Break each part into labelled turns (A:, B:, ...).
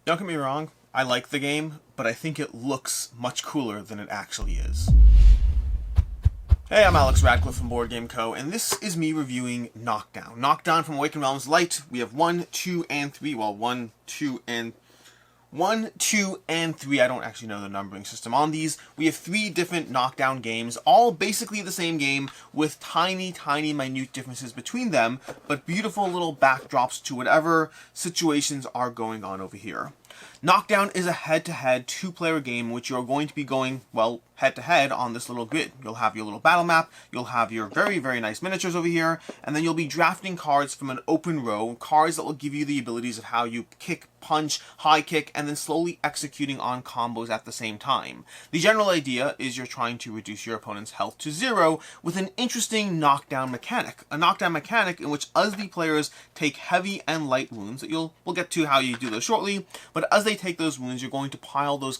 A: Don't get me wrong, I like the game, but I think it looks much cooler than it actually is. Hey, I'm Alex Radcliffe from Board Game Co., and this is me reviewing Knockdown. Knockdown from Awakened Realms Light. We have 1, 2, and 3. Well, 1, 2, and 3. I don't actually know the numbering system on these. We have 3 different Knockdown games, all basically the same game with tiny, minute differences between them, but beautiful little backdrops to whatever situations are going on over here. Knockdown is a head-to-head 2-player game in which you're going to be going, well, head-to-head on this little grid. You'll have your little battle map, you'll have your very, nice miniatures over here, and then you'll be drafting cards from an open row, cards that will give you the abilities of how you kick, punch, high kick, and then slowly executing on combos at the same time. The general idea is you're trying to reduce your opponent's health to 0 with an interesting knockdown mechanic. A knockdown mechanic in which as the players take heavy and light wounds, that we'll get to how you do those shortly, but as they take those wounds, you're going to pile those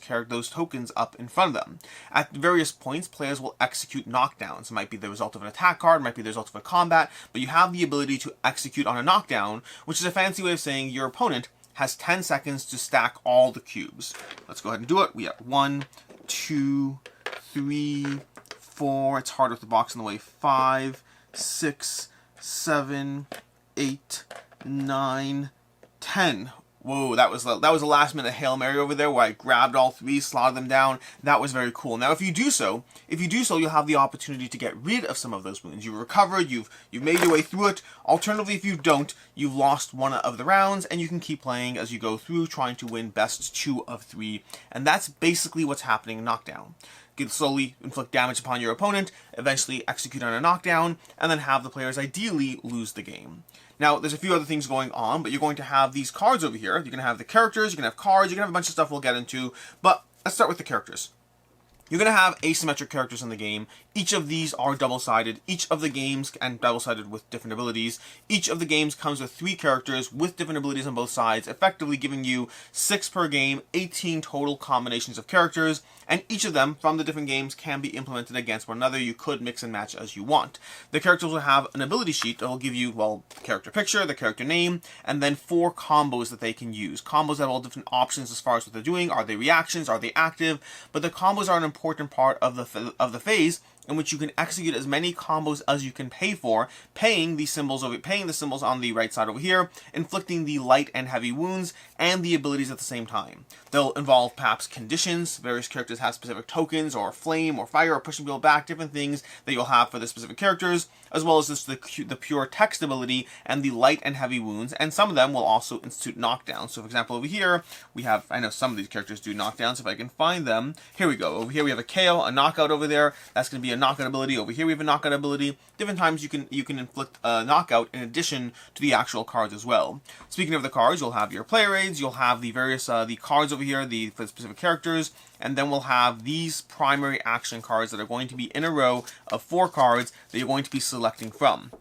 A: tokens up in front of them. At various points, players will execute knockdowns. It might be the result of an attack card, it might be the result of a combat, but you have the ability to execute on a knockdown, which is a fancy way of saying your opponent has 10 seconds to stack all the cubes. Let's go ahead and do it. We have 1, 2, 3, 4. It's hard with the box in the way. 5, 6, 7, 8, 9, 10. Whoa, that was a last minute Hail Mary over there where I grabbed all 3, slaughtered them down. That was very cool. Now if you do so, you'll have the opportunity to get rid of some of those wounds. You've recovered, you've made your way through it. Alternatively, if you don't, you've lost one of the rounds and you can keep playing as you go through, trying to win best 2 of 3. And that's basically what's happening in Knockdown. Slowly inflict damage upon your opponent, eventually execute on a knockdown, and then have the players ideally lose the game. Now, there's a few other things going on, but you're going to have these cards over here. You're going to have the characters, you're going to have cards, you're going to have a bunch of stuff we'll get into, but let's start with the characters. You're going to have asymmetric characters in the game. Each of these are double-sided. Each of the games, and double-sided with different abilities, each of the games comes with 3 characters with different abilities on both sides, effectively giving you 6 per game, 18 total combinations of characters, and each of them from the different games can be implemented against one another. You could mix and match as you want. The characters will have an ability sheet that will give you, well, the character picture, the character name, and then 4 combos that they can use. Combos have all different options as far as what they're doing. Are they reactions? Are they active? But the combos are an important part of the phase in which you can execute as many combos as you can pay for, paying the symbols on the right side over here, inflicting the light and heavy wounds, and the abilities at the same time. They'll involve perhaps conditions. Various characters have specific tokens, or flame, or fire, or pushing people back, different things that you'll have for the specific characters, as well as just the pure text ability and the light and heavy wounds, and some of them will also institute knockdowns. So for example, over here, we have, I know some of these characters do knockdowns, if I can find them. Here we go. Over here we have a KO, a knockout over there. That's going to be a knockout ability. Over here we have a knockout ability. Different times you can inflict a knockout in addition to the actual cards as well. Speaking of the cards, you'll have your player aids, you'll have the various the cards over here, for the specific characters, and then we'll have these primary action cards that are going to be in a row of 4 cards that you're going to be selecting from.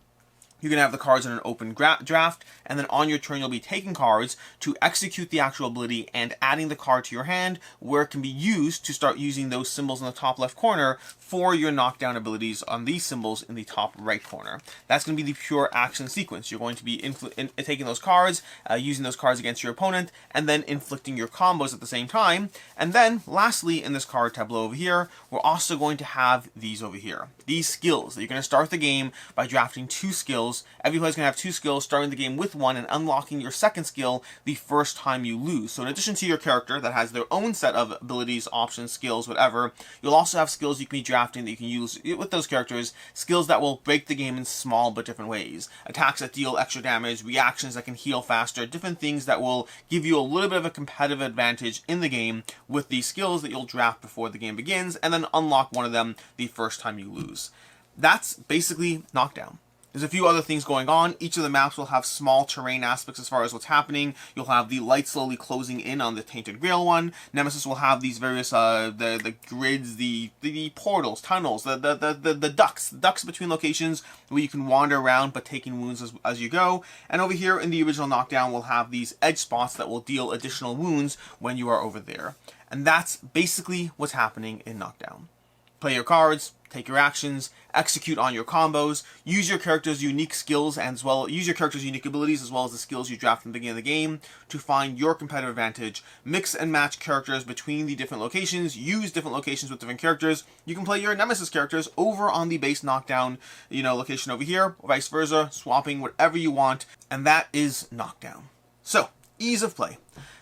A: You can have the cards in an open draft, and then on your turn you'll be taking cards to execute the actual ability and adding the card to your hand, where it can be used to start using those symbols in the top left corner for your knockdown abilities on these symbols in the top right corner. That's going to be the pure action sequence. You're going to be taking those cards, using those cards against your opponent, and then inflicting your combos at the same time. And then, lastly, in this card tableau over here, we're also going to have these over here. These skills that you're going to start the game by drafting 2 skills. Every player's going to have 2 skills, starting the game with 1 and unlocking your second skill the first time you lose. So in addition to your character that has their own set of abilities, options, skills, whatever, you'll also have skills you can be drafting that you can use with those characters, skills that will break the game in small but different ways. Attacks that deal extra damage, reactions that can heal faster, different things that will give you a little bit of a competitive advantage in the game with these skills that you'll draft before the game begins, and then unlock one of them the first time you lose. That's basically Knockdown. There's a few other things going on. Each of the maps will have small terrain aspects as far as what's happening. You'll have the light slowly closing in on the Tainted Grail one. Nemesis will have these various the grids, the portals, tunnels, the ducts between locations where you can wander around but taking wounds as you go. And over here in the original Knockdown, we'll have these edge spots that will deal additional wounds when you are over there. And that's basically what's happening in Knockdown. play your cards, take your actions, execute on your combos, use your character's unique skills and use your character's unique abilities as well as the skills you draft from the beginning of the game to find your competitive advantage. Mix and match characters between the different locations, use different locations with different characters. You can play your nemesis characters over on the base Knockdown, location over here, or vice versa, swapping whatever you want, and that is Knockdown. So, ease of play.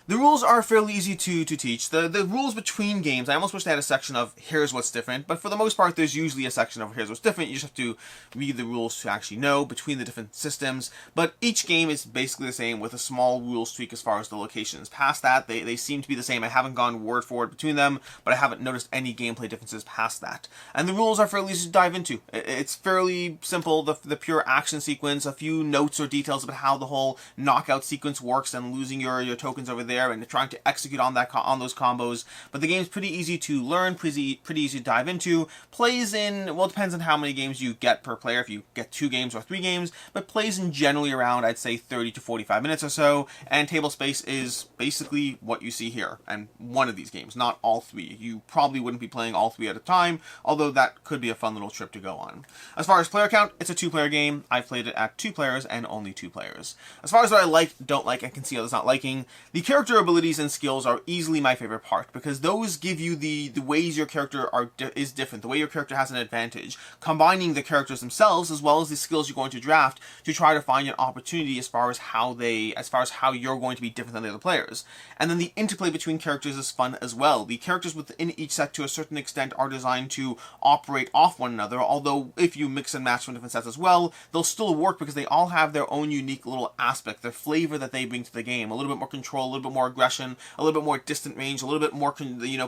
A: The rules are fairly easy to teach. The rules between games, I almost wish they had a section of here's what's different, but for the most part there's usually a section of here's what's different. You just have to read the rules to actually know between the different systems, but each game is basically the same with a small rules tweak as far as the locations. Past that, they seem to be the same. I haven't gone word for word between them, but I haven't noticed any gameplay differences past that. And the rules are fairly easy to dive into. It's fairly simple, the pure action sequence, a few notes or details about how the whole knockout sequence works and losing your tokens over there and trying to execute on those combos. But the game's pretty easy to learn, pretty easy to dive into. Plays in, well, it depends on how many games you get per player, if you get 2 games or 3 games, but plays in generally around, I'd say, 30 to 45 minutes or so, and table space is basically what you see here, and one of these games, not all 3. You probably wouldn't be playing all 3 at a time, although that could be a fun little trip to go on. As far as player count, it's a 2-player game. I've played it at 2 players and only 2 players. As far as what I like, don't like, I can see others not liking, the character abilities and skills are easily my favorite part, because those give you the ways your character is different, the way your character has an advantage, combining the characters themselves as well as the skills you're going to draft to try to find an opportunity as far as how you're going to be different than the other players. And then the interplay between characters is fun as well. The characters within each set to a certain extent are designed to operate off one another, although if you mix and match from different sets as well, they'll still work because they all have their own unique little aspect, their flavor that they bring to the game. A little bit more control, a little bit more aggression, a little bit more distant range, a little bit more,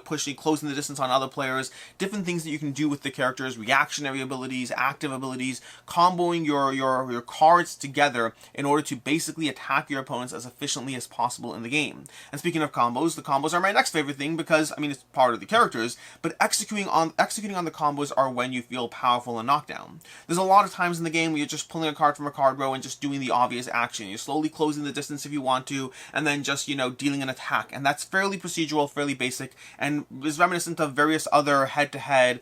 A: pushing, closing the distance on other players, different things that you can do with the characters, reactionary abilities, active abilities, comboing your cards together in order to basically attack your opponents as efficiently as possible in the game. And speaking of combos, the combos are my next favorite thing because, it's part of the characters, but executing on the combos are when you feel powerful in Knockdown. There's a lot of times in the game where you're just pulling a card from a card row and just doing the obvious action. You're slowly closing the distance if you want to, and then just, dealing an attack. And that's fairly procedural, fairly basic, and is reminiscent of various other head-to-head,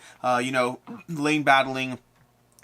A: lane battling,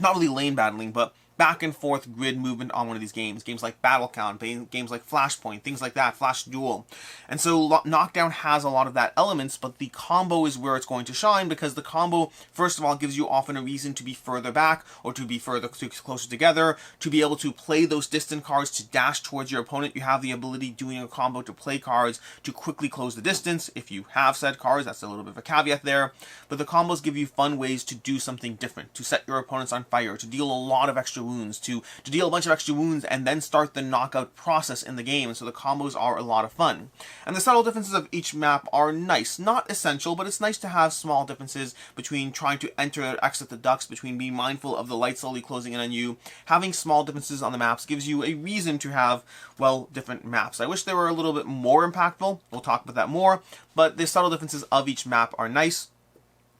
A: not really lane battling, but back and forth grid movement on one of these games. Games like Battle Count, games like Flashpoint, things like that, Flash Duel. And so Knockdown has a lot of that elements, but the combo is where it's going to shine, because the combo, first of all, gives you often a reason to be further back, or to be closer together, to be able to play those distant cards to dash towards your opponent. You have the ability, doing a combo, to play cards to quickly close the distance. If you have said cards, that's a little bit of a caveat there. But the combos give you fun ways to do something different, to set your opponents on fire, to deal a lot of extra wounds, to deal a bunch of extra wounds and then start the knockout process in the game. So the combos are a lot of fun. And the subtle differences of each map are nice. Not essential, but it's nice to have small differences between trying to enter or exit the ducts, between being mindful of the light slowly closing in on you. Having small differences on the maps gives you a reason to have, well, different maps. I wish they were a little bit more impactful. We'll talk about that more. But the subtle differences of each map are nice.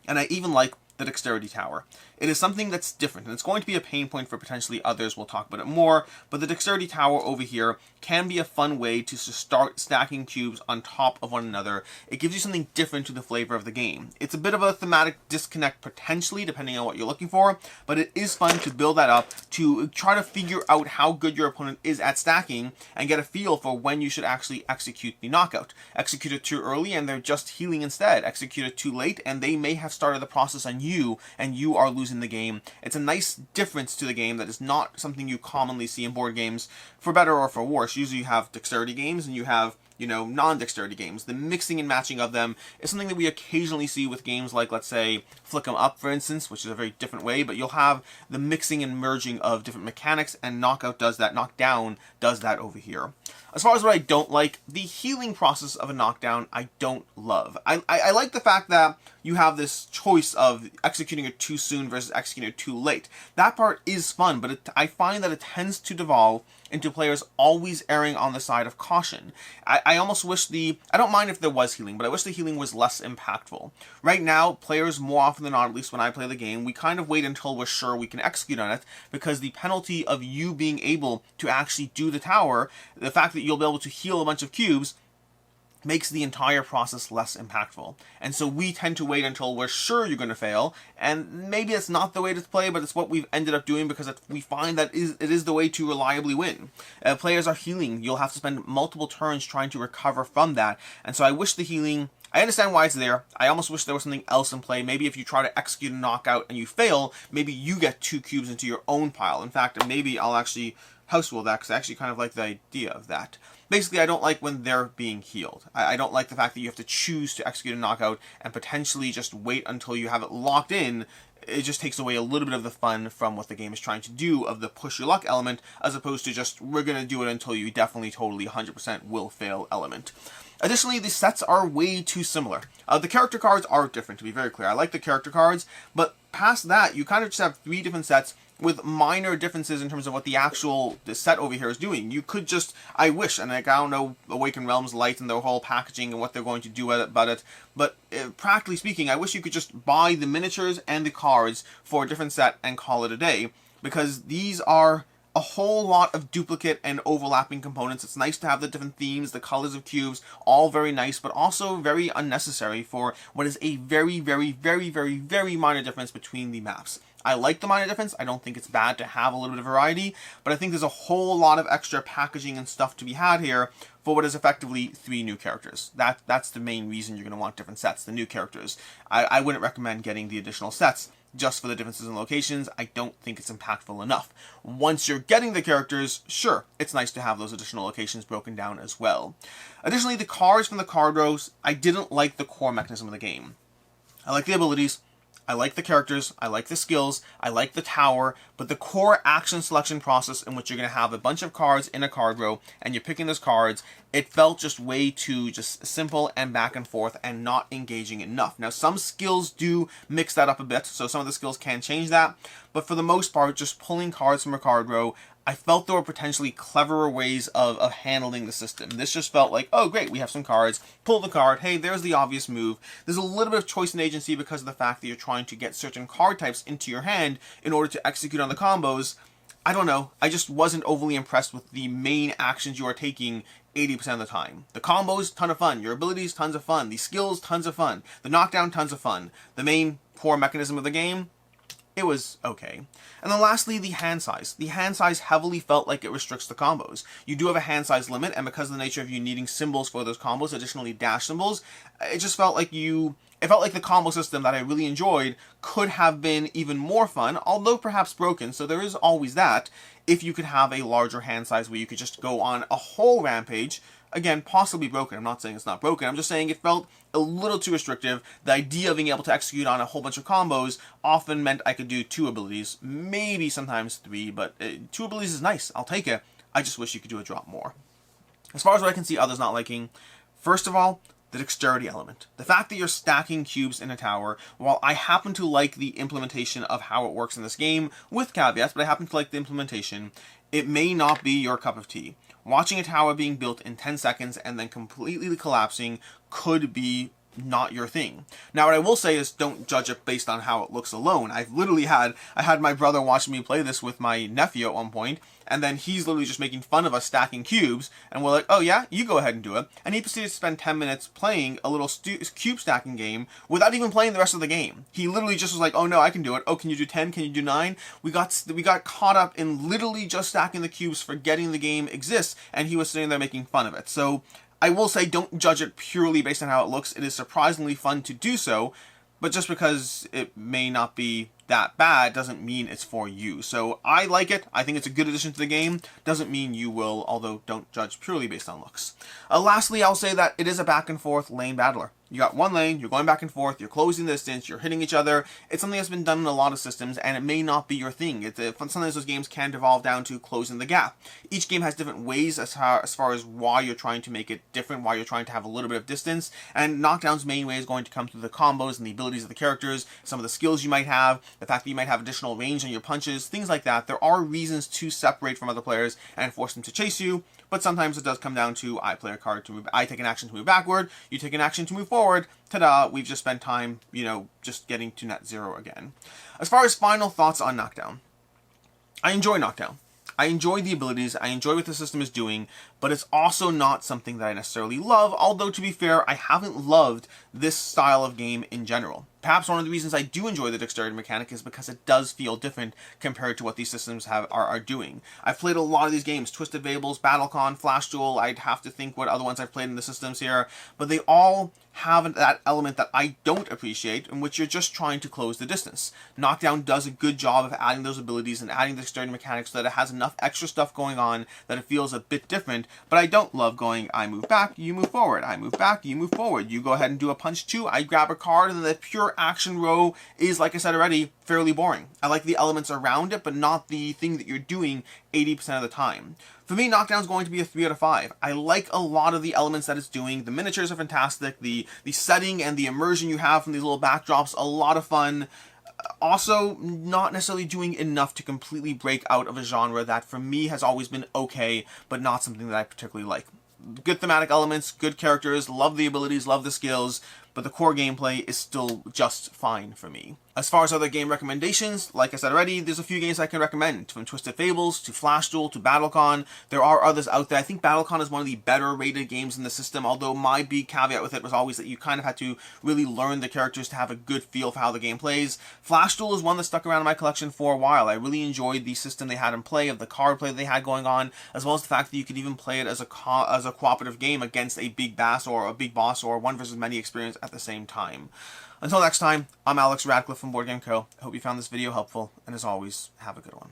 A: And I even like the Dexterity Tower. It is something that's different, and it's going to be a pain point for potentially others. We'll talk about it more, but the Dexterity Tower over here can be a fun way to start stacking cubes on top of one another. It gives you something different to the flavor of the game. It's a bit of a thematic disconnect potentially, depending on what you're looking for, but it is fun to build that up, to try to figure out how good your opponent is at stacking, and get a feel for when you should actually execute the knockout. Execute it too early, and they're just healing instead. Execute it too late, and they may have started the process on you, and you are losing the game. It's a nice difference to the game that is not something you commonly see in board games, for better or for worse. Usually you have dexterity games and you have, non-dexterity games. The mixing and matching of them is something that we occasionally see with games like, let's say, Flick 'em Up, for instance, which is a very different way, but you'll have the mixing and merging of different mechanics, and Knockdown does that over here. As far as what I don't like, the healing process of a Knockdown, I don't love. I like the fact that you have this choice of executing it too soon versus executing it too late. That part is fun, but I find that it tends to devolve into players always erring on the side of caution. I almost wish I don't mind if there was healing, but I wish the healing was less impactful. Right now, players more often than not, at least when I play the game, we kind of wait until we're sure we can execute on it, because the penalty of you being able to actually do the tower, the fact that you'll be able to heal a bunch of cubes, makes the entire process less impactful. And so we tend to wait until we're sure you're going to fail, and maybe it's not the way to play, but it's what we've ended up doing because we find that it is the way to reliably win. Players are healing. You'll have to spend multiple turns trying to recover from that, and so I wish the healing... I understand why it's there. I almost wish there was something else in play. Maybe if you try to execute a knockout and you fail, maybe you get 2 cubes into your own pile. In fact, maybe I'll actually house rule that, because I actually kind of like the idea of that. Basically, I don't like when they're being healed. I don't like the fact that you have to choose to execute a knockout and potentially just wait until you have it locked in. It just takes away a little bit of the fun from what the game is trying to do of the push your luck element, as opposed to just, we're going to do it until you definitely, totally, 100% will fail element. Additionally, the sets are way too similar. The character cards are different, to be very clear. I like the character cards, but past that, you kind of just have 3 different sets with minor differences in terms of what the set over here is doing. You could just, I wish, and like, I don't know Awakened Realms Light and their whole packaging and what they're going to do about it, but practically speaking, I wish you could just buy the miniatures and the cards for a different set and call it a day, because these are a whole lot of duplicate and overlapping components. It's nice to have the different themes, the colors of cubes, all very nice, but also very unnecessary for what is a very, very, very, very, very minor difference between the maps. I like the minor difference. I don't think it's bad to have a little bit of variety, but I think there's a whole lot of extra packaging and stuff to be had here for what is effectively 3 new characters. That's the main reason you're going to want different sets, the new characters. I wouldn't recommend getting the additional sets just for the differences in locations. I don't think it's impactful enough. Once you're getting the characters, sure, it's nice to have those additional locations broken down as well. Additionally, the cards from the card rows, I didn't like the core mechanism of the game. I like the abilities, I like the characters, I like the skills, I like the tower, but the core action selection process in which you're going to have a bunch of cards in a card row and you're picking those cards, it felt just way too just simple and back and forth and not engaging enough. Now, some skills do mix that up a bit, so some of the skills can change that, but for the most part, just pulling cards from a card row, I felt there were potentially cleverer ways of handling the system. This just felt like, oh great, we have some cards, pull the card, hey, there's the obvious move. There's a little bit of choice and agency because of the fact that you're trying to get certain card types into your hand in order to execute on the combos. I don't know, I just wasn't overly impressed with the main actions you are taking 80% of the time. The combos, ton of fun. Your abilities, tons of fun. The skills, tons of fun. The knockdown, tons of fun. The main core mechanism of the game, it was okay. And then lastly, the hand size. The hand size heavily felt like it restricts the combos. You do have a hand size limit, and because of the nature of you needing symbols for those combos, additionally dash symbols, it just felt like it felt like the combo system that I really enjoyed could have been even more fun, although perhaps broken, so there is always that, if you could have a larger hand size where you could just go on a whole rampage. Again, possibly broken. I'm not saying it's not broken. I'm just saying it felt a little too restrictive. The idea of being able to execute on a whole bunch of combos often meant I could do 2 abilities, maybe sometimes 3, but 2 abilities is nice. I'll take it. I just wish you could do a drop more. As far as what I can see others not liking, first of all, the dexterity element. The fact that you're stacking cubes in a tower, while I happen to like the implementation of how it works in this game, with caveats, but I happen to like the implementation, it may not be your cup of tea. Watching a tower being built in 10 seconds and then completely collapsing could be not your thing. Now, what I will say is don't judge it based on how it looks alone. I had my brother watching me play this with my nephew at one point, and then he's literally just making fun of us stacking cubes, and we're like, oh yeah, you go ahead and do it. And he proceeded to spend 10 minutes playing a little cube stacking game without even playing the rest of the game. He literally just was like, oh no, I can do it. Oh, can you do 10? Can you do 9? We got caught up in literally just stacking the cubes, forgetting the game exists, and he was sitting there making fun of it. So I will say don't judge it purely based on how it looks. It is surprisingly fun to do so, but just because it may not be that bad doesn't mean it's for you. So I like it. I think it's a good addition to the game. Doesn't mean you will, although don't judge purely based on looks. Lastly, I'll say that it is a back and forth lane battler. You got one lane, you're going back and forth, you're closing the distance, you're hitting each other. It's something that's been done in a lot of systems, and it may not be your thing. Sometimes those games can devolve down to closing the gap. Each game has different ways as far as why you're trying to make it different, why you're trying to have a little bit of distance, and Knockdown's main way is going to come through the combos and the abilities of the characters, some of the skills you might have, the fact that you might have additional range on your punches, things like that. There are reasons to separate from other players and force them to chase you, but sometimes it does come down to I play a card to move, I take an action to move backward, you take an action to move forward, ta-da, we've just spent time, just getting to net zero again. As far as final thoughts on Knockdown, I enjoy Knockdown. I enjoy the abilities, I enjoy what the system is doing, but it's also not something that I necessarily love, although to be fair, I haven't loved this style of game in general. Perhaps one of the reasons I do enjoy the dexterity mechanic is because it does feel different compared to what these systems are doing. I've played a lot of these games, Twisted Fables, BattleCon, Flash Duel, I'd have to think what other ones I've played in the systems here, but they all have that element that I don't appreciate, in which you're just trying to close the distance. Knockdown does a good job of adding those abilities and adding the dexterity mechanics so that it has enough extra stuff going on that it feels a bit different, but I don't love going, I move back, you move forward, I move back, you move forward, you go ahead and do a punch too, I grab a card, and then the pure action row is, like I said already, fairly boring. I like the elements around it, but not the thing that you're doing 80% of the time. For me, Knockdown's going to be a 3 out of 5. I like a lot of the elements that it's doing. The miniatures are fantastic. The setting and the immersion you have from these little backdrops, a lot of fun. Also, not necessarily doing enough to completely break out of a genre that for me has always been okay, but not something that I particularly like. Good thematic elements, good characters, love the abilities, love the skills, but the core gameplay is still just fine for me. As far as other game recommendations, like I said already, there's a few games I can recommend, from Twisted Fables, to Flash Duel, to BattleCon. There are others out there. I think BattleCon is one of the better rated games in the system, although my big caveat with it was always that you kind of had to really learn the characters to have a good feel for how the game plays. Flash Duel is one that stuck around in my collection for a while. I really enjoyed the system they had in play, of the card play they had going on, as well as the fact that you could even play it as a cooperative game against a big boss or one versus many experience at the same time. Until next time, I'm Alex Radcliffe from Board Game Co. I hope you found this video helpful, and as always, have a good one.